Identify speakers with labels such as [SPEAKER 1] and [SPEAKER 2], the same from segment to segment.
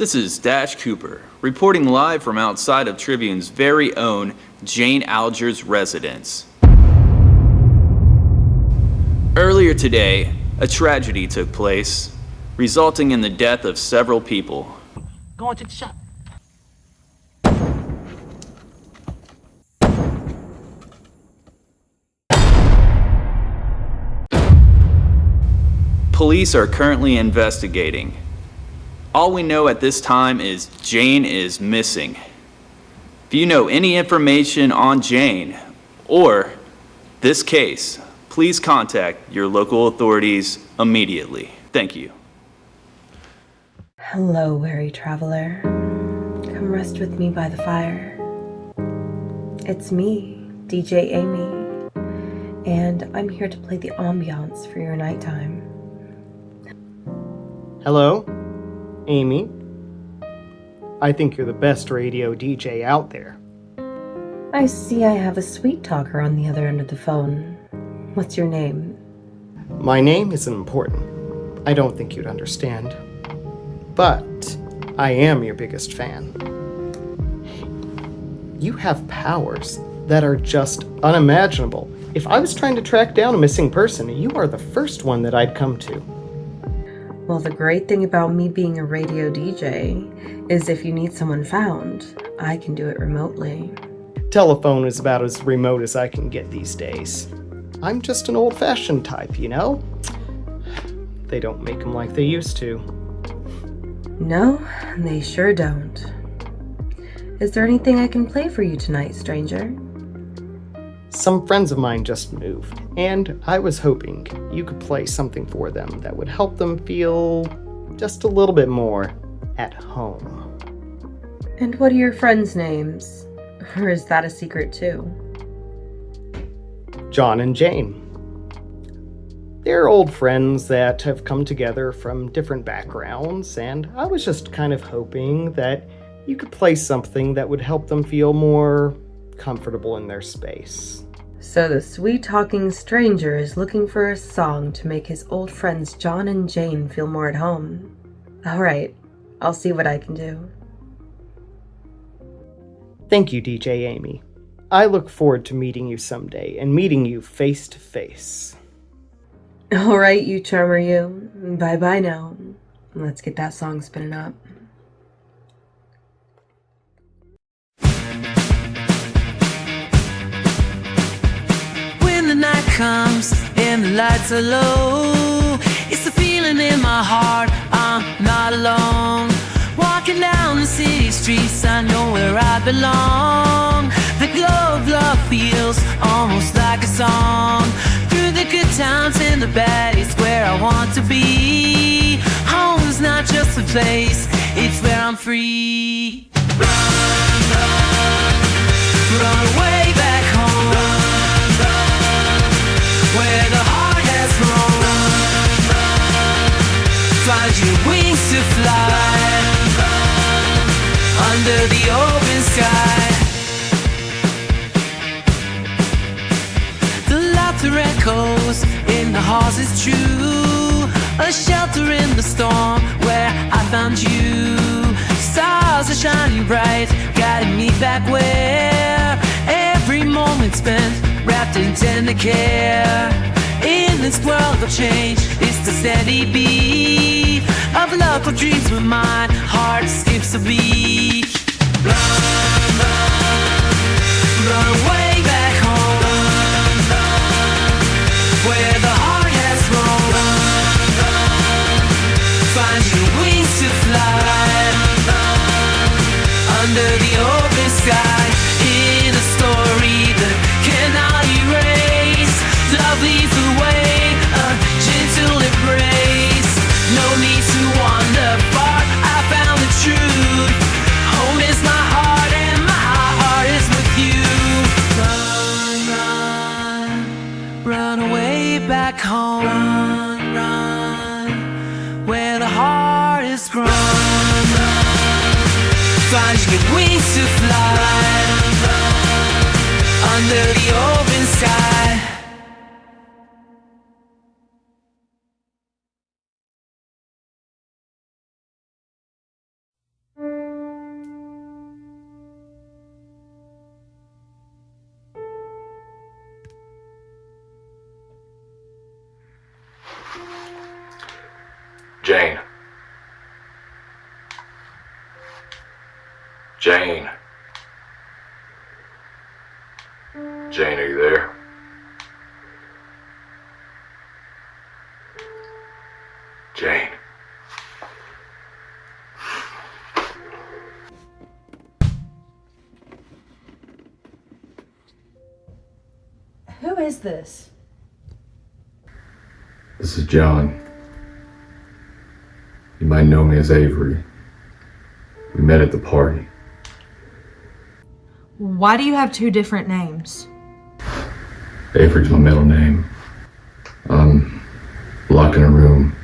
[SPEAKER 1] This is Dash Cooper, reporting live from outside of Tribune's very own Jane Aldrige's residence. Earlier today, a tragedy took place, resulting in the death of several people.
[SPEAKER 2] Go on, take the shot.
[SPEAKER 1] Police are currently investigating. All we know at this time is Jane is missing. If you know any information on Jane or this case, please contact your local authorities immediately. Thank you.
[SPEAKER 3] Hello, weary traveler. Come rest with me by the fire. It's me, DJ Amy, and I'm here to play the ambiance for your nighttime.
[SPEAKER 4] Hello, Amy. I think you're the best radio DJ out there.
[SPEAKER 3] I see I have a sweet talker on the other end of the phone. What's your name?
[SPEAKER 4] My name isn't important. I don't think you'd understand. But I am your biggest fan. You have powers that are just unimaginable. If I was trying to track down a missing person, you are the first one that I'd come to.
[SPEAKER 3] Well, the great thing about me being a radio DJ is if you need someone found, I can do it remotely.
[SPEAKER 4] Telephone is about as remote as I can get these days. I'm just an old-fashioned type, you know? They don't make them like they used to.
[SPEAKER 3] No, they sure don't. Is there anything I can play for you tonight, stranger?
[SPEAKER 4] Some friends of mine just moved, and I was hoping you could play something for them that would help them feel just a little bit more at home.
[SPEAKER 3] And what are your friends' names? Or is that a secret too?
[SPEAKER 4] John and Jane. They're old friends that have come together from different backgrounds, and I was just kind of hoping that you could play something that would help them feel more comfortable in their space.
[SPEAKER 3] So the sweet-talking stranger is looking for a song to make his old friends John and Jane feel more at home. Alright, I'll see what I can do.
[SPEAKER 4] Thank you, DJ Amy. I look forward to meeting you someday and meeting you face to face.
[SPEAKER 3] Alright, you charmer you. Bye-bye now. Let's get that song spinning up.
[SPEAKER 2] When the night comes and the lights are low, it's the feeling in my heart I'm not alone. Walking down the city streets, I know where I belong. The glow of love feels almost like a song. Through the good times and the bad, it's where I want to be. Home's not just a place, it's where I'm free. Run, run, run away back home. Run, run, where the heart has grown. Run, find your wings to fly. Run, under the open sky. The laughter echoes in the halls, it's true. A shelter in the storm where I found you. Stars are shining bright, guiding me back where every moment spent wrapped in tender care. In this world of change, it's the steady beat of love for dreams with mine. Heart skips a beat. Run, run, run away back home. Run, run, where the heart has grown. Run, run, find your wings to fly. Run, under the open sky. In a story that cannot erase, love leads the way, a gentle embrace. No need to wander far, I found the truth. Home is my heart and my heart is with you. Run, run, run away back home. Run, run, where the heart is grown. Run, run, find your wings to fly. Run, under the open sky.
[SPEAKER 5] Jane. Jane. Jane, are you there? Jane.
[SPEAKER 6] Who is this?
[SPEAKER 5] This is John. You might know me as Avery. We met at the party.
[SPEAKER 6] Why do you have two different names?
[SPEAKER 5] Avery's my middle name. I'm locked in a room,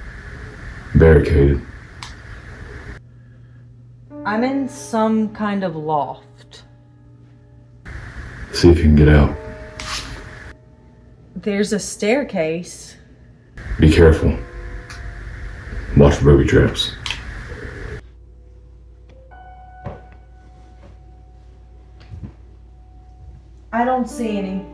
[SPEAKER 5] barricaded.
[SPEAKER 6] I'm in some kind of loft.
[SPEAKER 5] See if you can get out.
[SPEAKER 6] There's a staircase.
[SPEAKER 5] Be careful. Watch for booby traps.
[SPEAKER 6] I don't see any.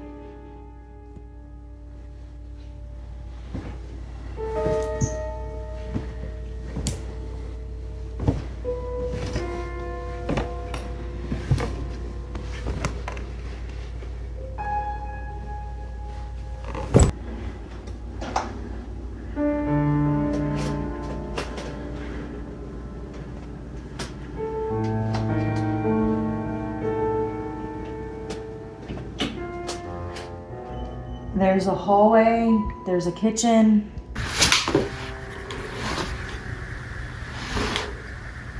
[SPEAKER 6] There's a hallway, there's a kitchen.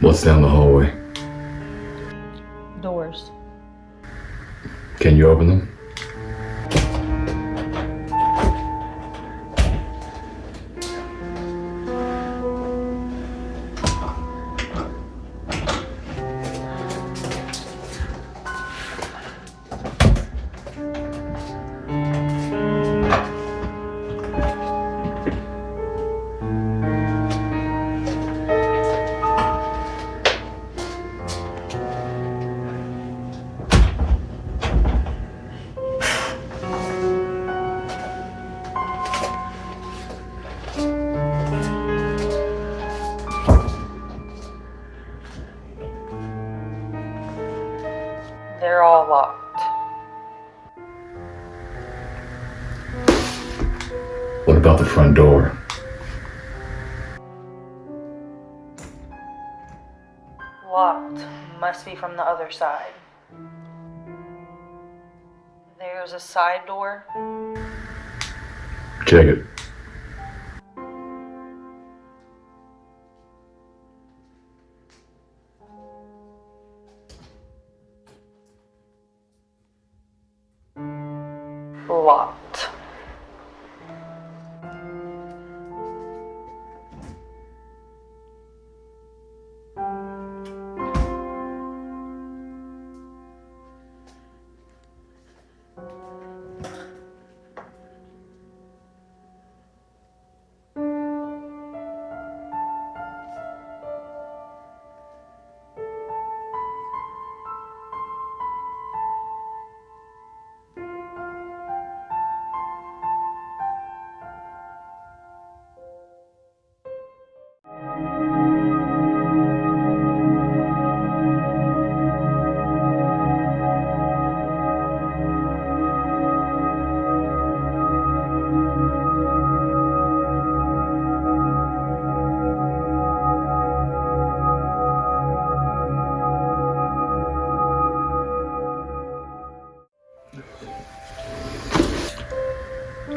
[SPEAKER 5] What's down the hallway?
[SPEAKER 6] Doors.
[SPEAKER 5] Can you open them?
[SPEAKER 6] They're all locked.
[SPEAKER 5] What about the front door?
[SPEAKER 6] Locked. Must be from the other side. There's a side door.
[SPEAKER 5] Check it.
[SPEAKER 6] Locked.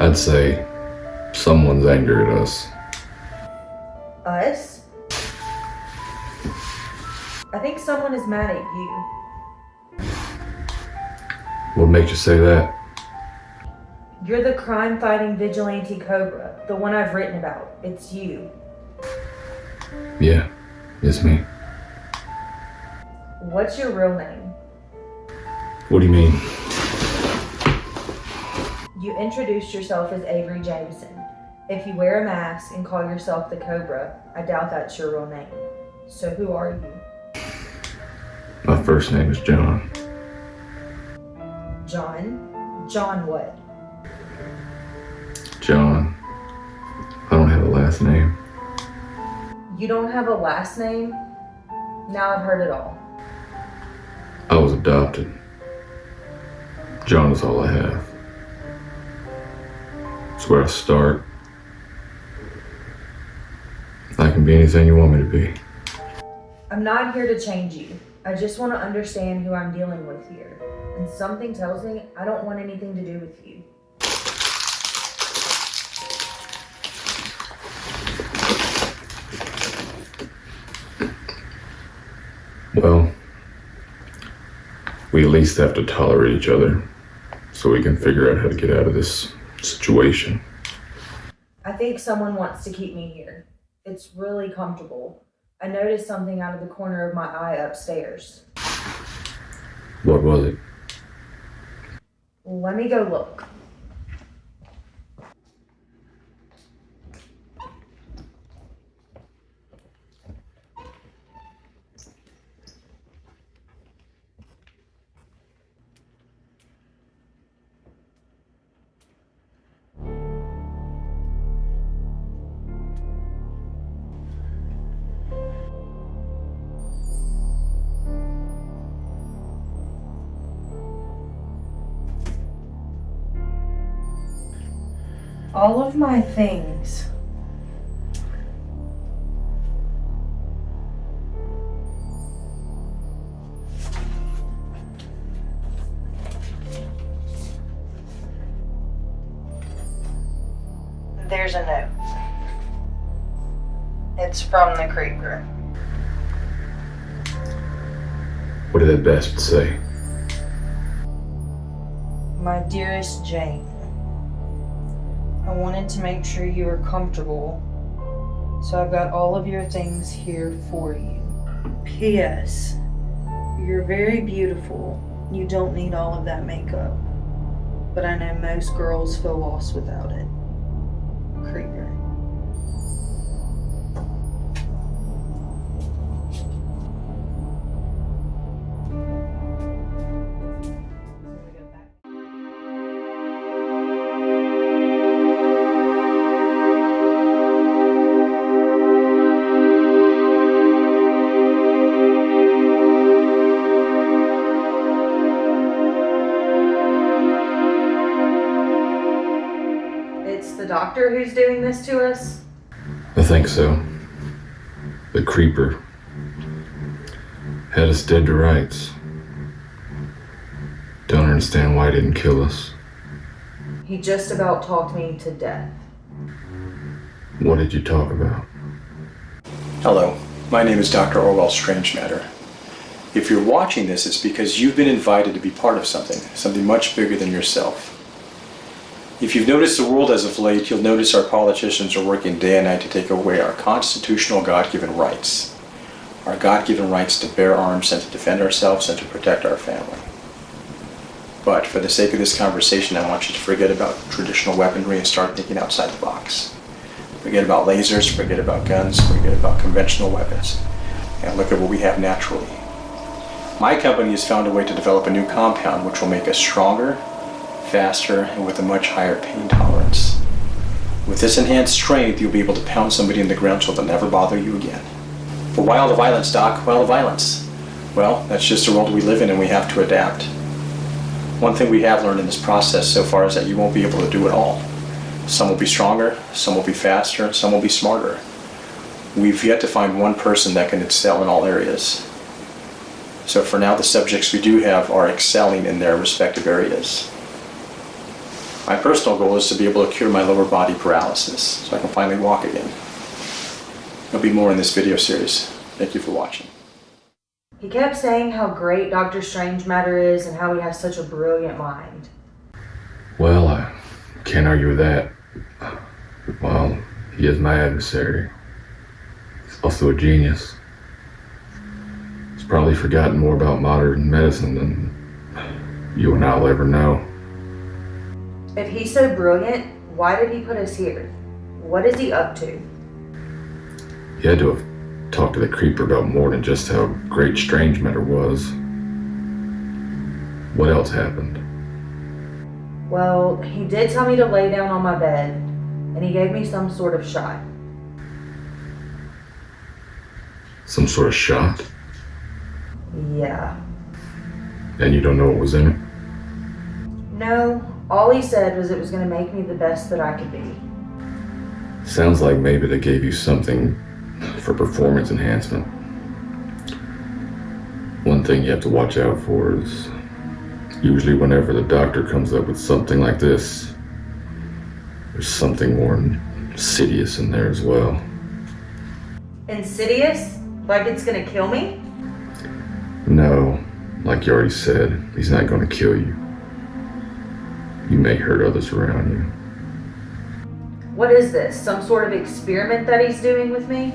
[SPEAKER 5] I'd say someone's angry at us.
[SPEAKER 6] Us? I think someone is mad at you.
[SPEAKER 5] What makes you say that?
[SPEAKER 6] You're the crime-fighting vigilante Cobra, the one I've written about. It's you.
[SPEAKER 5] Yeah, it's me.
[SPEAKER 6] What's your real name?
[SPEAKER 5] What do you mean?
[SPEAKER 6] You introduced yourself as Avery Jameson. If you wear a mask and call yourself the Cobra, I doubt that's your real name. So who are you?
[SPEAKER 5] My first name is John.
[SPEAKER 6] John? John what?
[SPEAKER 5] John. I don't have a last name.
[SPEAKER 6] You don't have a last name? Now I've heard it all.
[SPEAKER 5] I was adopted. John is all I have. It's where I start. I can be anything you want me to be.
[SPEAKER 6] I'm not here to change you. I just want to understand who I'm dealing with here. And something tells me I don't want anything to do with you.
[SPEAKER 5] Well, we at least have to tolerate each other so we can figure out how to get out of this situation.
[SPEAKER 6] I think someone wants to keep me here. It's really comfortable. I noticed something out of the corner of my eye upstairs.
[SPEAKER 5] What was it?
[SPEAKER 6] Let me go look. All of my things. There's a note. It's from the creeper.
[SPEAKER 5] What did that bastard say?
[SPEAKER 6] My dearest Jane, I wanted to make sure you were comfortable, so I've got all of your things here for you. P.S. You're very beautiful. You don't need all of that makeup. But I know most girls feel lost without it. Creeper. Doctor who's doing this to us?
[SPEAKER 5] I think so. The creeper had us dead to rights. Don't understand why he didn't kill us.
[SPEAKER 6] He just about talked me to death.
[SPEAKER 5] What did you talk about?
[SPEAKER 7] Hello, my name is Dr. Orwell Strangematter. If you're watching this, it's because you've been invited to be part of something much bigger than yourself. If you've noticed the world as of late, you'll notice our politicians are working day and night to take away our constitutional God-given rights. Our God-given rights to bear arms and to defend ourselves and to protect our family. But for the sake of this conversation, I want you to forget about traditional weaponry and start thinking outside the box. Forget about lasers, forget about guns, forget about conventional weapons, and look at what we have naturally. My company has found a way to develop a new compound which will make us stronger, faster, and with a much higher pain tolerance. With this enhanced strength, you'll be able to pound somebody in the ground so they'll never bother you again. But why all the violence, Doc? Why all the violence? Well, that's just the world we live in and we have to adapt. One thing we have learned in this process so far is that you won't be able to do it all. Some will be stronger, some will be faster, some will be smarter. We've yet to find one person that can excel in all areas. So for now, the subjects we do have are excelling in their respective areas. My personal goal is to be able to cure my lower body paralysis so I can finally walk again. There'll be more in this video series. Thank you for watching.
[SPEAKER 6] He kept saying how great Dr. Strangematter is and how he has such a brilliant mind.
[SPEAKER 5] Well, I can't argue with that. Well, he is my adversary. He's also a genius. He's probably forgotten more about modern medicine than you and I'll ever know.
[SPEAKER 6] If he's so brilliant, why did he put us here? What is he up to?
[SPEAKER 5] He had to have talked to the creeper about more than just how great Strangematter was. What else happened?
[SPEAKER 6] Well, he did tell me to lay down on my bed, and he gave me some sort of shot.
[SPEAKER 5] Some sort of shot?
[SPEAKER 6] Yeah.
[SPEAKER 5] And you don't know what was in it?
[SPEAKER 6] No, all he said was it was going to make me the best that I could be.
[SPEAKER 5] Sounds like maybe they gave you something for performance enhancement. One thing you have to watch out for is usually whenever the doctor comes up with something like this, there's something more insidious in there as well.
[SPEAKER 6] Insidious? Like it's going to kill me?
[SPEAKER 5] No, like you already said, he's not going to kill you. You may hurt others around you.
[SPEAKER 6] What is this? Some sort of experiment that he's doing with me?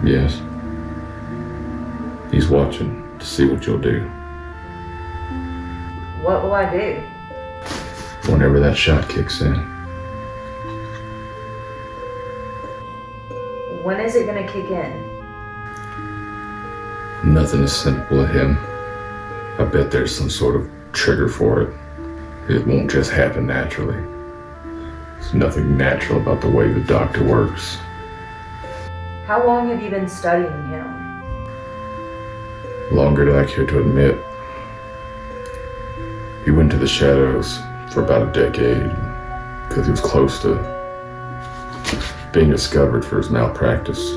[SPEAKER 5] Yes. He's watching to see what you'll do.
[SPEAKER 6] What will I do?
[SPEAKER 5] Whenever that shot kicks in.
[SPEAKER 6] When is it going to kick in?
[SPEAKER 5] Nothing is simple with him. I bet there's some sort of trigger for it. It won't just happen naturally. There's nothing natural about the way the doctor works.
[SPEAKER 6] How long have you been studying him?
[SPEAKER 5] Longer than I care to admit. He went to the shadows for about a decade because he was close to being discovered for his malpractice.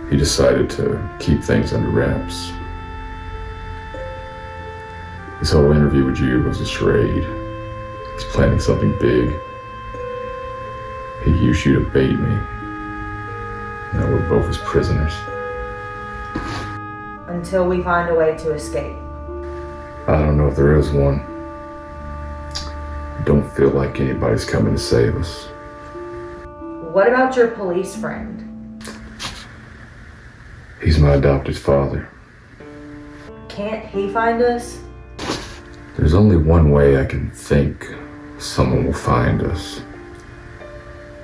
[SPEAKER 5] He decided to keep things under wraps. This whole interview with you was a charade. He's planning something big. He used you to bait me. Now we're both his prisoners.
[SPEAKER 6] Until we find a way to escape.
[SPEAKER 5] I don't know if there is one. I don't feel like anybody's coming to save us.
[SPEAKER 6] What about your police friend?
[SPEAKER 5] He's my adopted father.
[SPEAKER 6] Can't he find us?
[SPEAKER 5] There's only one way I can think someone will find us.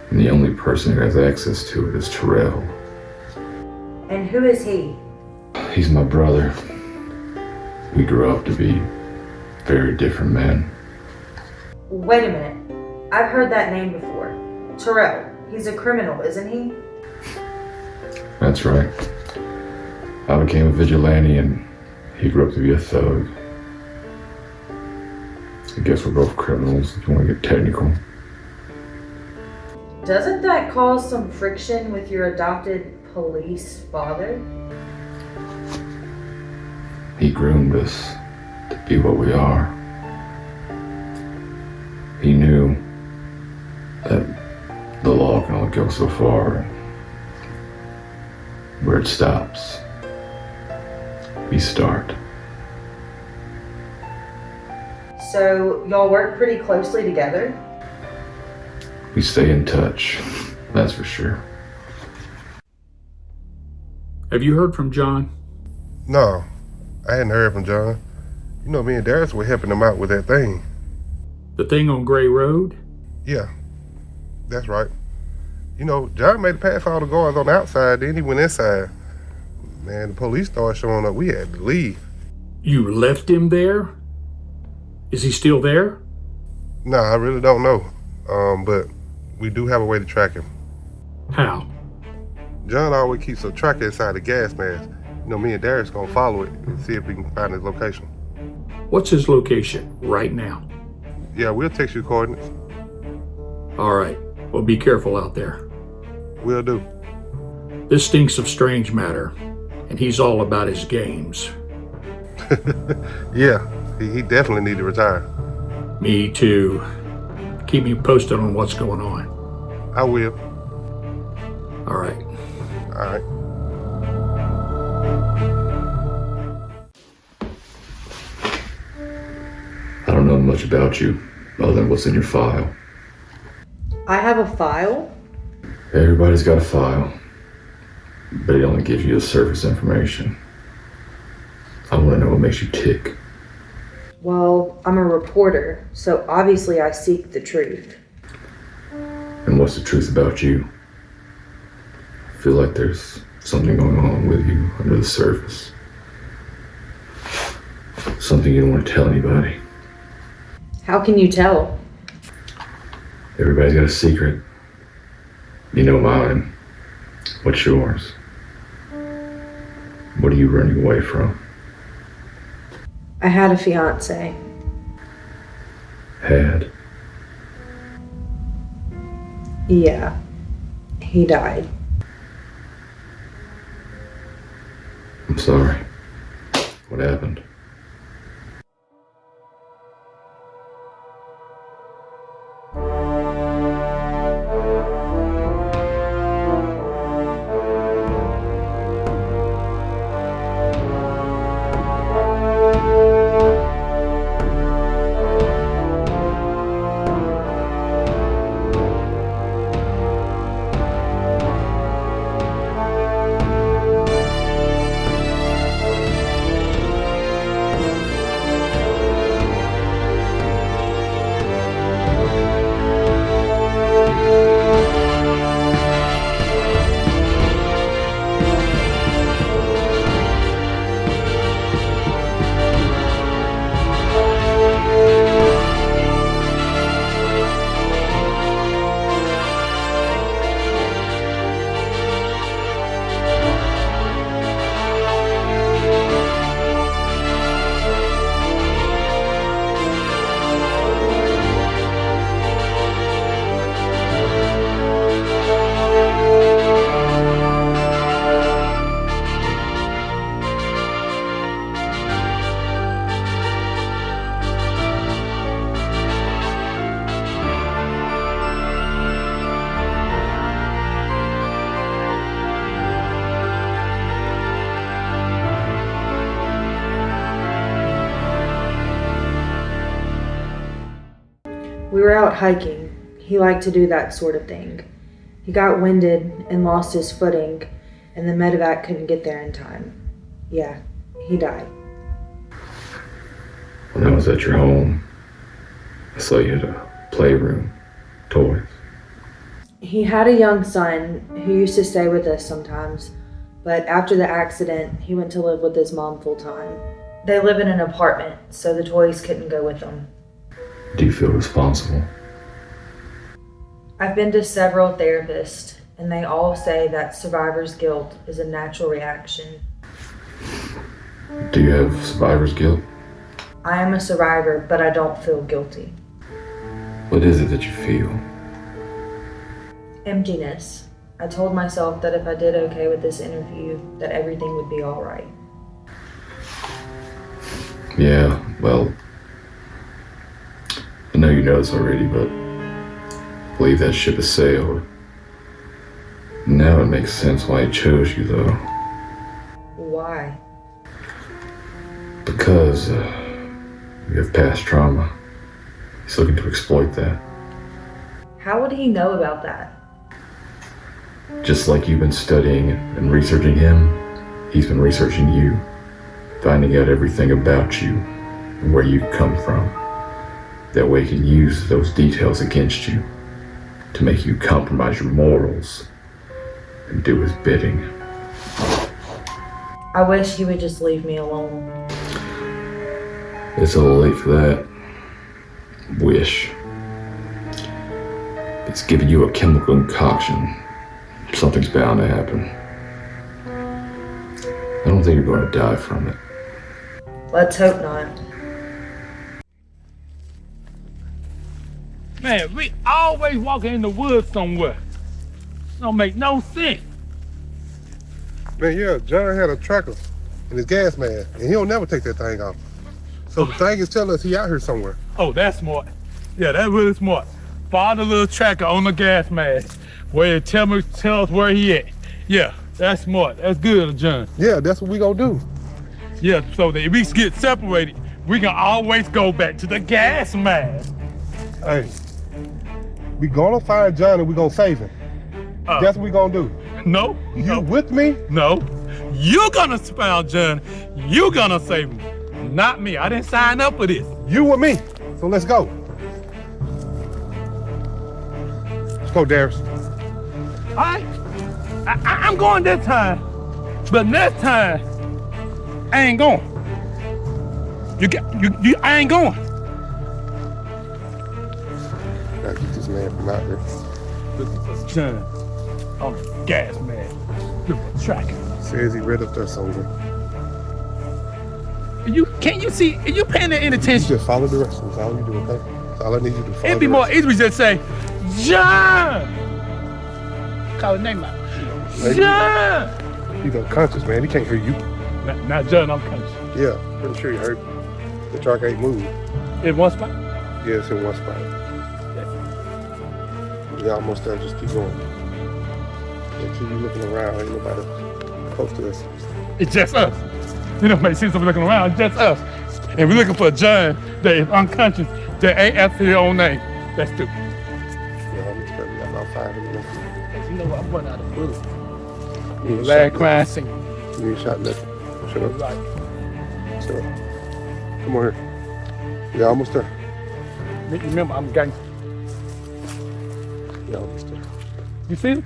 [SPEAKER 5] And the only person who has access to it is Turrell.
[SPEAKER 6] And who is he?
[SPEAKER 5] He's my brother. We grew up to be very different men.
[SPEAKER 6] Wait a minute. I've heard that name before. Turrell. He's a criminal, isn't he?
[SPEAKER 5] That's right. I became a vigilante and he grew up to be a thug. I guess we're both criminals if you want to get technical.
[SPEAKER 6] Doesn't that cause some friction with your adopted police father?
[SPEAKER 5] He groomed us to be what we are. He knew that the law can only go so far. Where it stops, we start.
[SPEAKER 6] So, y'all work pretty closely together?
[SPEAKER 5] We stay in touch, that's for sure.
[SPEAKER 8] Have you heard from John?
[SPEAKER 9] No, I hadn't heard from John. You know, me and Darius were helping him out with that thing.
[SPEAKER 8] The thing on Gray Road?
[SPEAKER 9] Yeah, that's right. You know, John made it past all the guards on the outside, then he went inside. Man, the police started showing up. We had to leave.
[SPEAKER 8] You left him there? Is he still there?
[SPEAKER 9] No, I really don't know. But we do have a way to track him.
[SPEAKER 8] How?
[SPEAKER 9] John always keeps a tracker inside the gas mask. You know, me and Darius gonna follow it and see if we can find his location.
[SPEAKER 8] What's his location right now?
[SPEAKER 9] Yeah, we'll text you coordinates.
[SPEAKER 8] All right. Well, be careful out there.
[SPEAKER 9] Will do.
[SPEAKER 8] This stinks of Strangematter, and he's all about his games.
[SPEAKER 9] Yeah, he definitely need to retire.
[SPEAKER 8] Me too. Keep me posted on what's going on.
[SPEAKER 9] I will.
[SPEAKER 8] All right.
[SPEAKER 9] All right.
[SPEAKER 5] I don't know much about you, other than what's in your file.
[SPEAKER 6] I have a file?
[SPEAKER 5] Everybody's got a file, but it only gives you the surface information. I want to know what makes you tick.
[SPEAKER 6] Well, I'm a reporter, so obviously I seek the truth.
[SPEAKER 5] And what's the truth about you? I feel like there's something going on with you under the surface. Something you don't want to tell anybody.
[SPEAKER 6] How can you tell?
[SPEAKER 5] Everybody's got a secret. You know mine. What's yours? What are you running away from?
[SPEAKER 6] I had a fiance.
[SPEAKER 5] Had?
[SPEAKER 6] Yeah. He died.
[SPEAKER 5] I'm sorry. What happened?
[SPEAKER 6] We were out hiking. He liked to do that sort of thing. He got winded and lost his footing, and the medevac couldn't get there in time. Yeah, he died.
[SPEAKER 5] When I was at your home, I saw you had a playroom, toys.
[SPEAKER 6] He had a young son who used to stay with us sometimes, but after the accident, he went to live with his mom full time. They live in an apartment, so the toys couldn't go with them.
[SPEAKER 5] Do you feel responsible?
[SPEAKER 6] I've been to several therapists, and they all say that survivor's guilt is a natural reaction.
[SPEAKER 5] Do you have survivor's guilt?
[SPEAKER 6] I am a survivor, but I don't feel guilty.
[SPEAKER 5] What is it that you feel?
[SPEAKER 6] Emptiness. I told myself that if I did okay with this interview, that everything would be all right.
[SPEAKER 5] Yeah, well, I know you know this already, but I believe that ship has sailed. Now it makes sense why he chose you, though.
[SPEAKER 6] Why?
[SPEAKER 5] Because you have past trauma. He's looking to exploit that.
[SPEAKER 6] How would he know about that?
[SPEAKER 5] Just like you've been studying and researching him, he's been researching you, finding out everything about you and where you come from. That way he can use those details against you to make you compromise your morals and do his bidding.
[SPEAKER 6] I wish he would just leave me alone.
[SPEAKER 5] It's a little late for that. Wish. It's giving you a chemical concoction. Something's bound to happen. I don't think you're going to die from it.
[SPEAKER 6] Let's hope not.
[SPEAKER 10] Man, we always walking in the woods somewhere. Don't make no sense.
[SPEAKER 9] Man, yeah, John had a tracker in his gas mask, and he'll never take that thing off. So the thing is telling us he out here somewhere.
[SPEAKER 10] Oh, that's smart. Yeah, that's really smart. Follow the little tracker on the gas mask where it tell us where he at. Yeah, that's smart. That's good, John.
[SPEAKER 9] Yeah, that's what we gonna do.
[SPEAKER 10] Yeah, so that if we get separated, we can always go back to the gas mask.
[SPEAKER 9] Hey, we gonna find John and we gonna save him. That's what we gonna do.
[SPEAKER 10] No.
[SPEAKER 9] You with me?
[SPEAKER 10] No. You gonna find John. You gonna save him. Not me. I didn't sign up for this.
[SPEAKER 9] You with me. So let's go. Let's go, Darius.
[SPEAKER 10] All right. I'm going this time. But next time, I ain't going. I ain't going.
[SPEAKER 9] Gotta get this man from out here.
[SPEAKER 10] Look at this John on the gas man. Look at the trackers.
[SPEAKER 9] Says he read up there somewhere.
[SPEAKER 10] Can you see? Are you paying any
[SPEAKER 9] You
[SPEAKER 10] attention?
[SPEAKER 9] just follow directions. That's all you do, okay? That's all I need you to follow.
[SPEAKER 10] It'd be more easy to just say, John! Call his name out. John!
[SPEAKER 9] He's unconscious, man. He can't hear you.
[SPEAKER 10] Not John, I'm conscious.
[SPEAKER 9] Yeah, pretty sure you heard. The truck ain't moved.
[SPEAKER 10] In one spot?
[SPEAKER 9] Yeah, it's in one spot. Yeah, almost there. Just keep going. Make sure you're looking around. Ain't nobody close to us.
[SPEAKER 10] It's just us. You know, make sense of looking around, it's just us. And we're looking for a John that is unconscious, that ain't after their own name. That's stupid.
[SPEAKER 9] Yeah, I'm just we got about 5 minutes.
[SPEAKER 10] You know what? I'm running out of food.
[SPEAKER 9] You ain't
[SPEAKER 10] Last
[SPEAKER 9] shot
[SPEAKER 10] crime scene.
[SPEAKER 9] nothing. You ain't shot nothing. Shut up.
[SPEAKER 10] Right.
[SPEAKER 9] Shut up. Come on here. Yeah, almost there.
[SPEAKER 10] Remember, I'm a gangster.
[SPEAKER 9] Yeah, almost there.
[SPEAKER 10] You see him?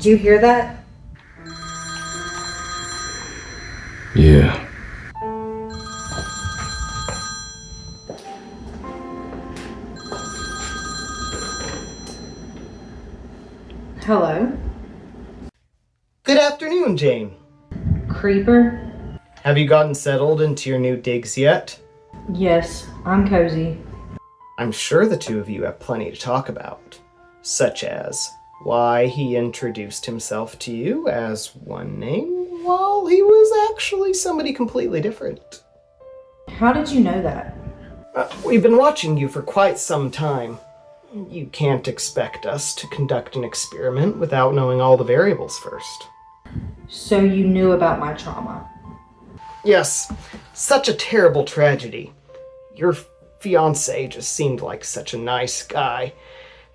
[SPEAKER 6] Did you hear that?
[SPEAKER 5] Yeah.
[SPEAKER 6] Hello?
[SPEAKER 4] Good afternoon, Jane.
[SPEAKER 6] Creeper?
[SPEAKER 4] Have you gotten settled into your new digs yet?
[SPEAKER 6] Yes, I'm cozy.
[SPEAKER 4] I'm sure the two of you have plenty to talk about, such as why he introduced himself to you as one name while he was actually somebody completely different.
[SPEAKER 6] How did you know that?
[SPEAKER 4] We've been watching you for quite some time. You can't expect us to conduct an experiment without knowing all the variables first.
[SPEAKER 6] So you knew about my trauma?
[SPEAKER 4] Yes, such a terrible tragedy. Your fiancé just seemed like such a nice guy.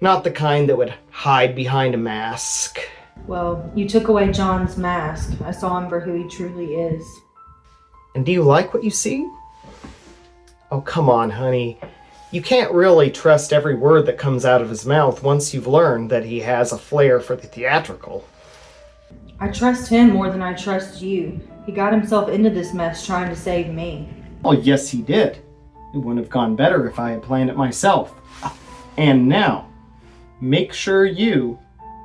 [SPEAKER 4] Not the kind that would hide behind a mask.
[SPEAKER 6] Well, you took away John's mask. I saw him for who he truly is.
[SPEAKER 4] And do you like what you see? Oh, come on, honey. You can't really trust every word that comes out of his mouth once you've learned that he has a flair for the theatrical.
[SPEAKER 6] I trust him more than I trust you. He got himself into this mess trying to save me.
[SPEAKER 4] Oh, yes, he did. It wouldn't have gone better if I had planned it myself. And now, make sure you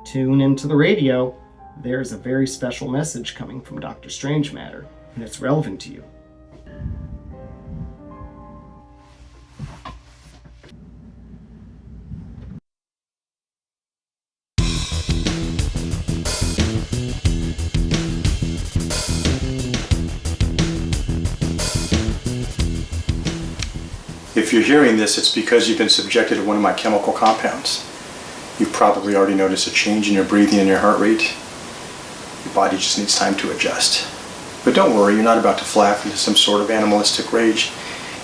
[SPEAKER 4] tune into the radio. There's a very special message coming from Dr. Strangematter, and it's relevant to you.
[SPEAKER 7] If you're hearing this, it's because you've been subjected to one of my chemical compounds. You've probably already noticed a change in your breathing and your heart rate. Your body just needs time to adjust. But don't worry, you're not about to flap into some sort of animalistic rage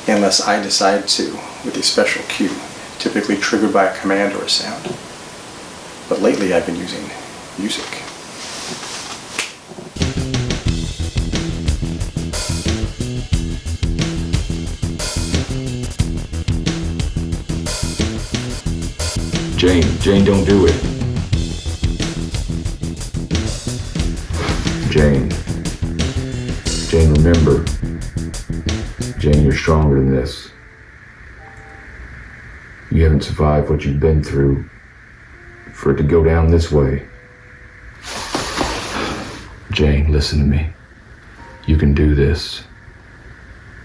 [SPEAKER 7] unless I decide to, with a special cue, typically triggered by a command or a sound. But lately I've been using music.
[SPEAKER 5] Jane, don't do it. Jane, remember. Jane, you're stronger than this. You haven't survived what you've been through for it to go down this way. Jane, listen to me. You can do this.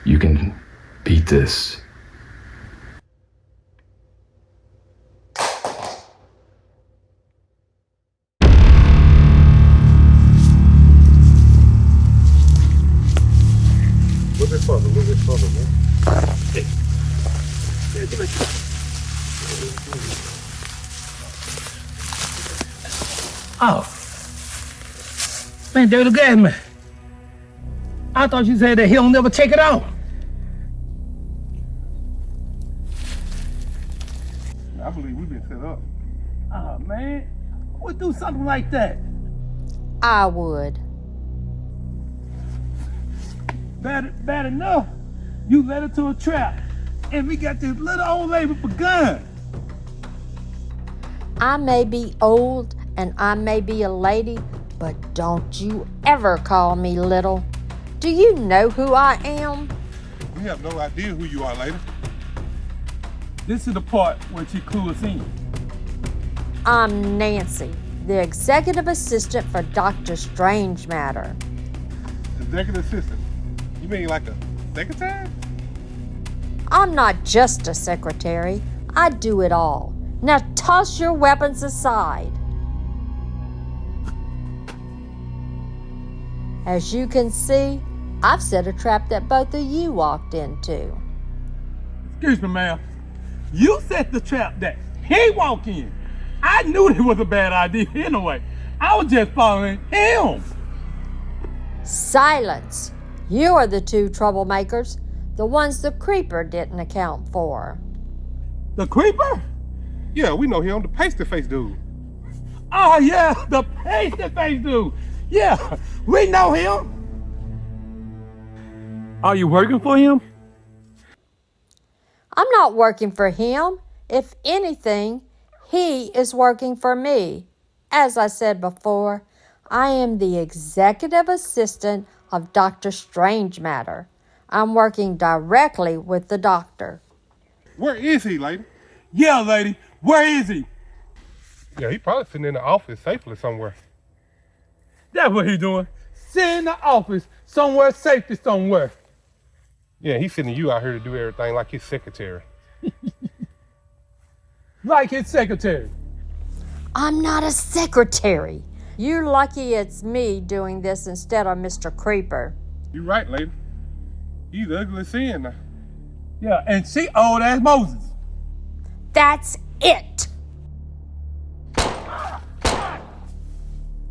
[SPEAKER 5] You can beat this.
[SPEAKER 9] A little bit further, man.
[SPEAKER 10] Oh. Man, dirty gas man. I thought you said that he'll never take it out.
[SPEAKER 9] I believe we've been set up.
[SPEAKER 10] Oh, man. Who would do something like that?
[SPEAKER 11] I would.
[SPEAKER 10] Bad enough. You led her to a trap. And we got this little old lady for guns.
[SPEAKER 11] I may be old and I may be a lady, but don't you ever call me little. Do you know who I am?
[SPEAKER 9] We have no idea who you are, lady.
[SPEAKER 10] This is the part where she clues us in.
[SPEAKER 11] I'm Nancy, the executive assistant for Dr. Strangematter.
[SPEAKER 9] Executive assistant? You mean like a secretary?
[SPEAKER 11] I'm not just a secretary. I do it all. Now toss your weapons aside. As you can see, I've set a trap that both of you walked into.
[SPEAKER 10] Excuse me, ma'am. You set the trap that he walked in. I knew it was a bad idea anyway. I was just following him.
[SPEAKER 11] Silence. You are the two troublemakers, the ones the creeper didn't account for.
[SPEAKER 10] The creeper?
[SPEAKER 9] Yeah, we know him, the pasty face dude.
[SPEAKER 10] Oh, yeah, the pasty face dude. Yeah, we know him. Are you working for him?
[SPEAKER 11] I'm not working for him. If anything, he is working for me. As I said before, I am the executive assistant of Dr. Strangematter. I'm working directly with the doctor.
[SPEAKER 9] Where is he, lady?
[SPEAKER 10] Yeah, lady, where is he?
[SPEAKER 9] Yeah, he probably sitting in the office safely somewhere.
[SPEAKER 10] That's what he doing. Sitting in the office somewhere safety somewhere.
[SPEAKER 9] Yeah, he's sending you out here to do everything like his secretary.
[SPEAKER 10] Like his secretary.
[SPEAKER 11] I'm not a secretary. You're lucky it's me doing this instead of Mr. Creeper.
[SPEAKER 9] You right, lady. He's ugly sin now.
[SPEAKER 10] Yeah, and she old as Moses.
[SPEAKER 11] That's it.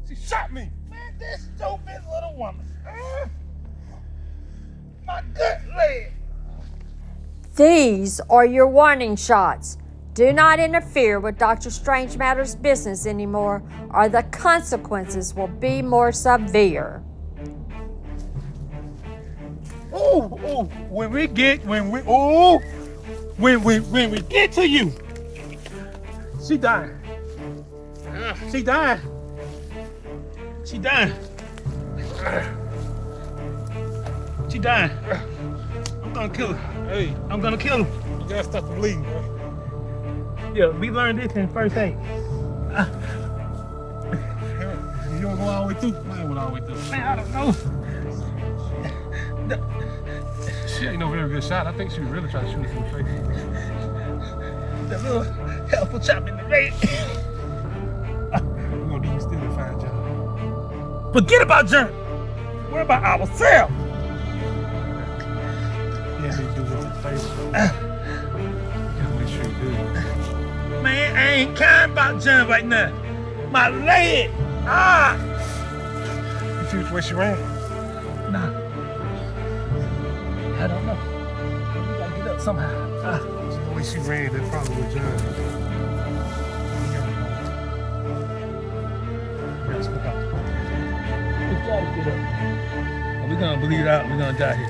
[SPEAKER 10] She shot me. Man, this stupid little woman. My good leg.
[SPEAKER 11] These are your warning shots. Do not interfere with Dr. Strangematter's business anymore, or the consequences will be more severe.
[SPEAKER 10] Ooh, when we get to you, she dying. She dying. She dying. She dying. I'm gonna kill her. Hey, I'm gonna kill her. You gotta stop the bleeding, bro. Yeah, we learned this in first aid. You don't go all the way through? I ain't went all the way through. Man, I don't know.
[SPEAKER 9] She ain't no very good shot. I think she was really trying to shoot us in the face.
[SPEAKER 10] That little helpful chop in the leg.
[SPEAKER 9] We're gonna need you still to find a job.
[SPEAKER 10] Forget about Jeremy. What about ourselves?
[SPEAKER 9] Yeah, they do us a favor. Gotta make sure you do.
[SPEAKER 10] Man, I ain't caring about Jeremy right now. My leg.
[SPEAKER 9] You see which way she ran?
[SPEAKER 10] Nah. I don't know. We gotta get up somehow.
[SPEAKER 9] The way she ran, that probably was John.
[SPEAKER 10] Let's go back. We gotta get up. We're gonna bleed out. We're gonna die here.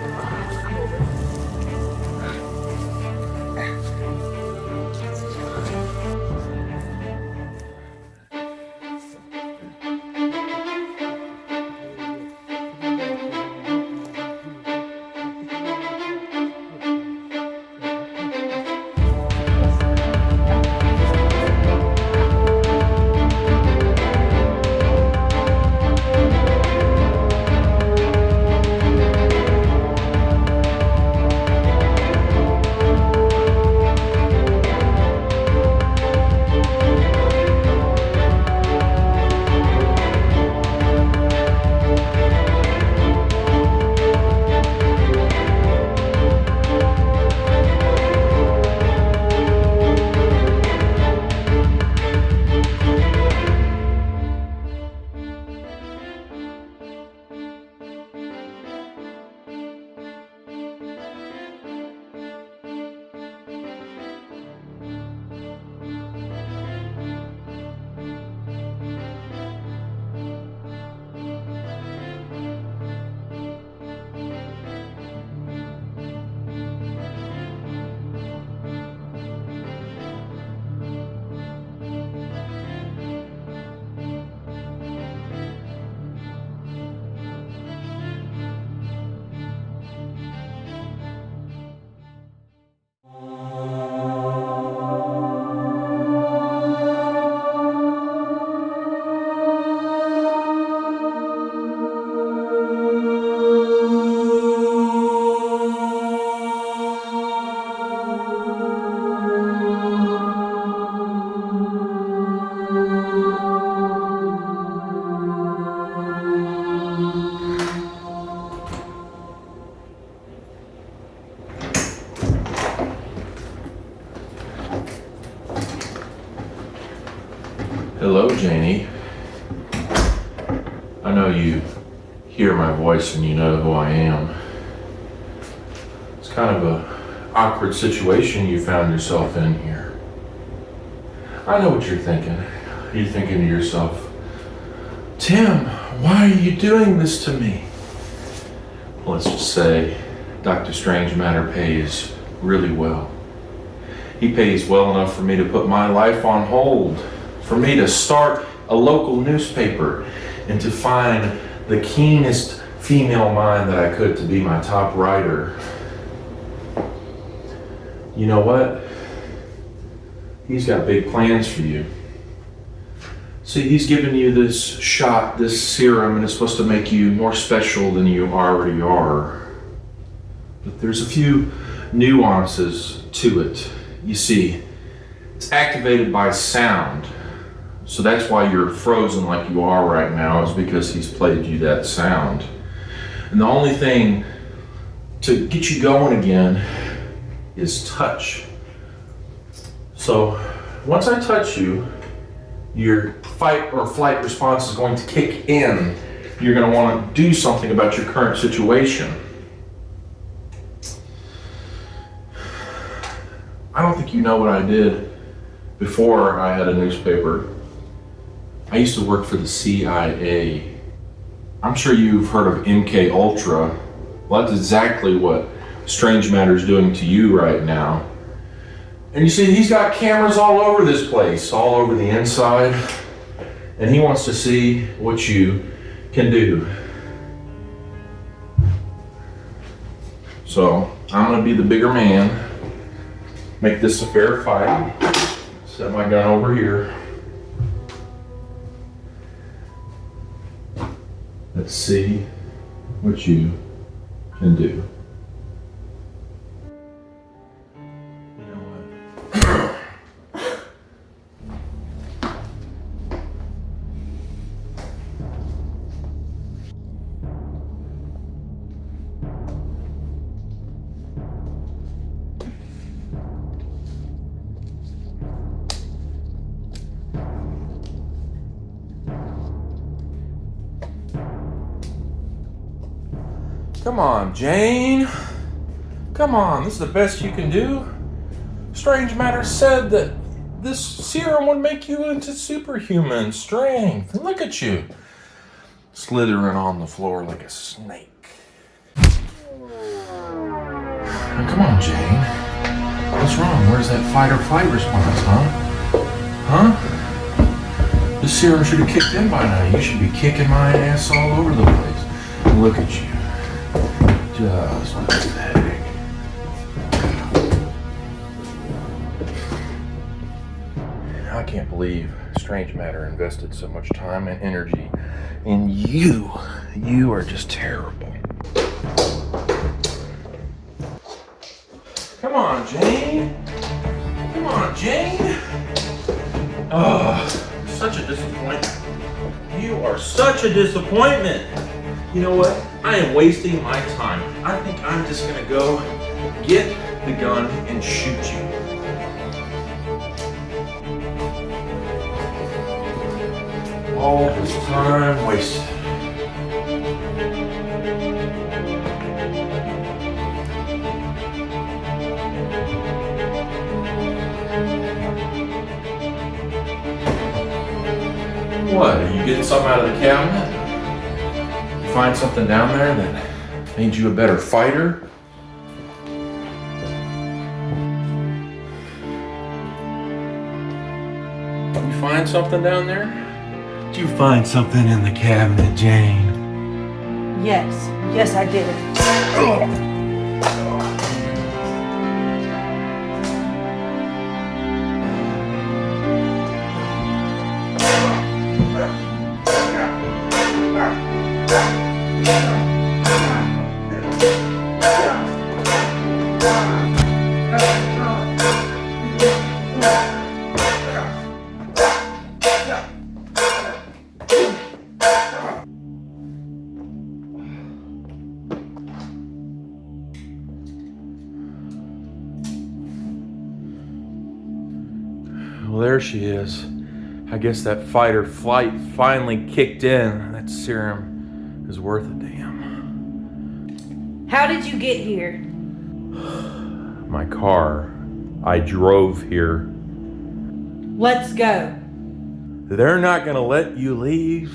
[SPEAKER 5] Janie. I know you hear my voice and you know who I am. It's kind of a awkward situation you found yourself in here. I know what you're thinking. You're thinking to yourself, Tim, why are you doing this to me? Let's just say Dr. Strangematter pays really well. He pays well enough for me to put my life on hold, for me to start a local newspaper, and to find the keenest female mind that I could to be my top writer. You know what? He's got big plans for you. See, he's given you this shot, this serum, and it's supposed to make you more special than you already are. But there's a few nuances to it. You see, it's activated by sound. So that's why you're frozen like you are right now, is because he's played you that sound. And the only thing to get you going again is touch. So once I touch you, your fight or flight response is going to kick in. You're going to want to do something about your current situation. I don't think you know what I did before I had a newspaper. I used to work for the CIA. I'm sure you've heard of MK Ultra. Well, that's exactly what Strangematter is doing to you right now. And you see, he's got cameras all over this place, all over the inside, and he wants to see what you can do. So I'm gonna be the bigger man. Make this a fair fight. Set my gun over here. Let's see what you can do. You know what? Come on, Jane. Come on, this is the best you can do. Strangematter said that this serum would make you into superhuman strength. And look at you, slithering on the floor like a snake. Now, come on, Jane. What's wrong? Where's that fight or flight response, huh? This serum should have kicked in by now. You should be kicking my ass all over the place. And look at you. Just pathetic. I can't believe Strangematter invested so much time and energy in you. You are just terrible. Come on, Jane. Come on, Jane. Oh, such a disappointment. You are such a disappointment. You know what? I am wasting my time. I think I'm just gonna go get the gun and shoot you. All this time wasted. What, are you getting something out of the cabinet? Find something down there that made you a better fighter? You find something down there? Did you find something in the cabinet, Jane?
[SPEAKER 6] Yes, I did.
[SPEAKER 5] Well, there she is.
[SPEAKER 12] I guess that fight or flight finally kicked in. That serum is worth a damn.
[SPEAKER 6] How did you get here?
[SPEAKER 12] My car. I drove here.
[SPEAKER 6] Let's go.
[SPEAKER 12] They're not gonna let you leave.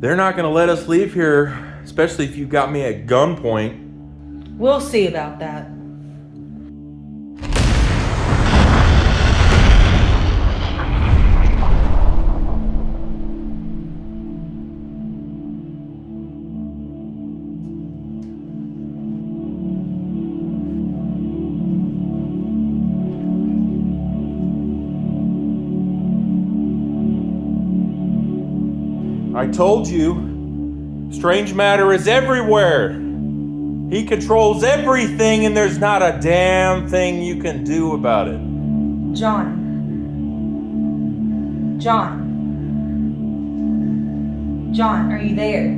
[SPEAKER 12] They're not gonna let us leave here, especially if you got me at gunpoint.
[SPEAKER 6] We'll see about that.
[SPEAKER 12] I told you, Strangematter is everywhere. He controls everything and there's not a damn thing you can do about it.
[SPEAKER 6] John, are you there?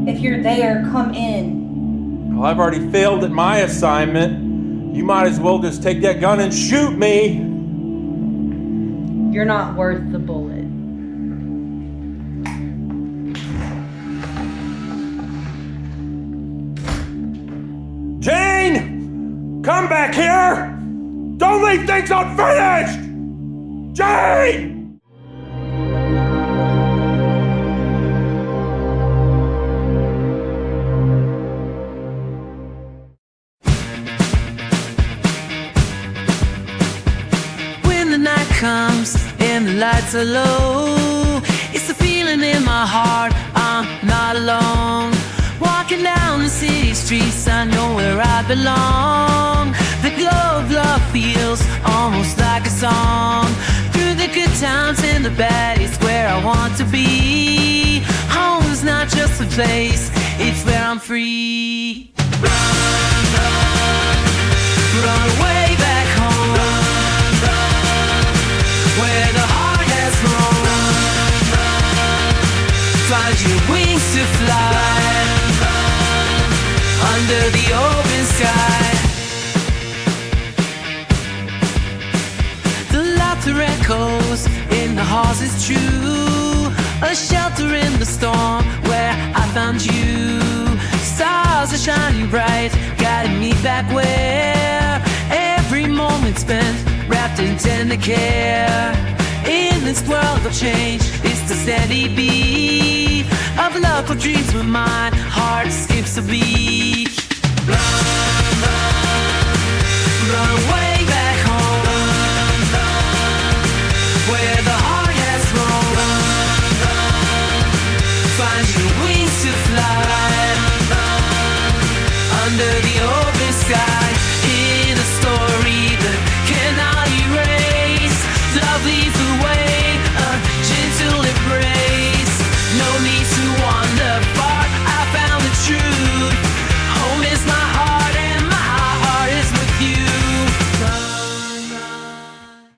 [SPEAKER 6] If you're there, come in.
[SPEAKER 12] Well, I've already failed at my assignment. You might as well just take that gun and shoot me.
[SPEAKER 6] You're not worth the bullet.
[SPEAKER 12] Jane! Come back here! Don't leave things unfinished! Jane!
[SPEAKER 2] When the night comes and the lights are low, it's the feeling in my heart I'm not alone. Walking down the city streets, I know where I belong. The glow of love feels almost like a song. Through the good times and the bad, it's where I want to be. Home's not just a place, it's where I'm free. Run, run, run away back home. Run, run, where the heart has roamed. Find your wings to fly under the open sky. The laughter echoes in the halls, it's true. A shelter in the storm where I found you. Stars are shining bright, guiding me back where every moment spent wrapped in tender care. In this world of change, it's the steady beat of love for dreams with mine. Heart skips a beat. Run, run, run away back home. Run, run, where the heart has roamed. Run, run, find your wings to fly. Run, run, under the ocean.